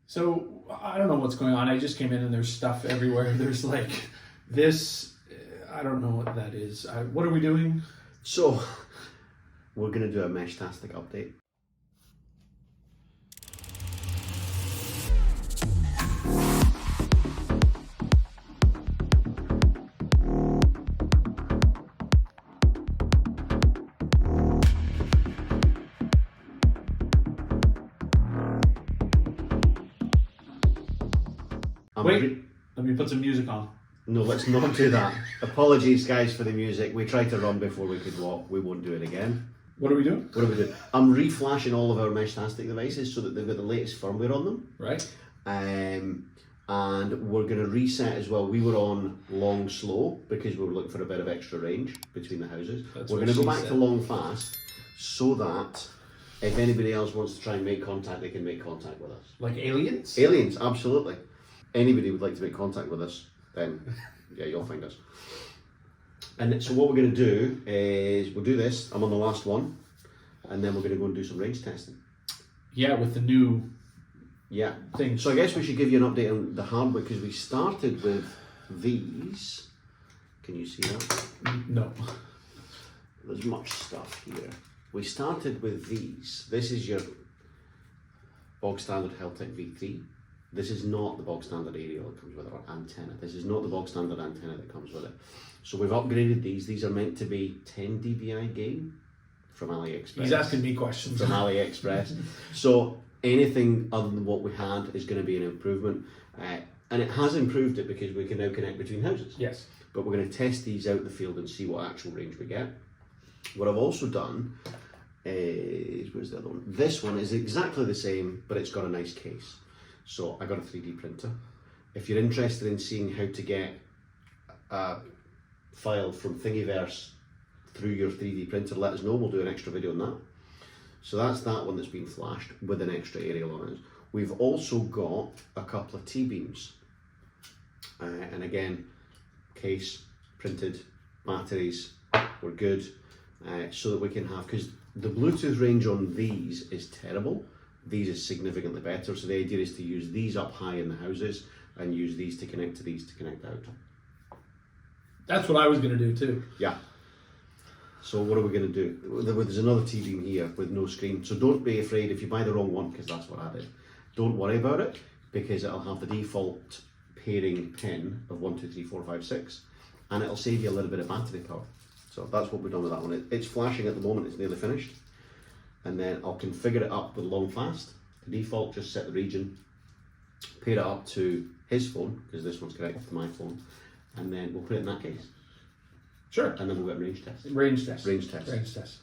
So I don't know what's going on. I just came in and there's stuff everywhere. There's like this, I don't know what that is. What are we doing? So we're going to do a Meshtastic update. Wait, let me put some music on. No, let's not do that. Apologies, guys, for the music. We tried to run before we could walk. We won't do it again. What are we doing? What are we doing? I'm reflashing all of our Meshtastic devices so that they've got the latest firmware on them. Right. And we're going to reset as well. We were on long slow because we were looking for a bit of extra range between the houses. We're going to go back to long fast so that if anybody else wants to try and make contact, they can make contact with us. Like aliens? Aliens, absolutely. Anybody would like to make contact with us, then yeah, you'll find us. And so what we're going to do is we'll do this. I'm on the last one, and then we're going to go and do some range testing. Yeah, with the new thing. So I guess we should give you an update on the hardware because we started with these. Can you see that? No. There's much stuff here. We started with these. This is your bog standard Heltec V3. This is not the bog standard aerial that comes with it, or antenna. This is not the bog standard antenna that comes with it. So we've upgraded these. These are meant to be 10 dBi gain from AliExpress. He's asking me questions. From AliExpress. So anything other than what we had is going to be an improvement. And it has improved it because we can now connect between houses. Yes. But we're going to test these out in the field and see what actual range we get. What I've also done is, where's the other one? This one is exactly the same, but it's got a nice case. So I got a 3D printer. If you're interested in seeing how to get a file from Thingiverse through your 3D printer, let us know. We'll do an extra video on that. So that's that one that's been flashed with an extra aerial on it. We've also got a couple of T-beams. And again, case, printed, batteries, we're good. So that we can have, because the Bluetooth range on these is terrible. These is significantly better. So the idea is to use these up high in the houses and use these to connect to these to connect out. That's what I was going to do too. Yeah. So what are we going to do? There's another T-beam here with no screen. So don't be afraid if you buy the wrong one, because that's what I did. Don't worry about it, because it'll have the default pairing pin of 1, 2, 3, 4, 5, 6, and it'll save you a little bit of battery power. So that's what we've done with that one. It's flashing at the moment, it's nearly finished. And then I'll configure it up with long fast. The default, just set the region, pair it up to his phone, because this one's connected to my phone, and then we'll put it in that case. Sure. And then we'll get range test. Range test. Range test. Range test.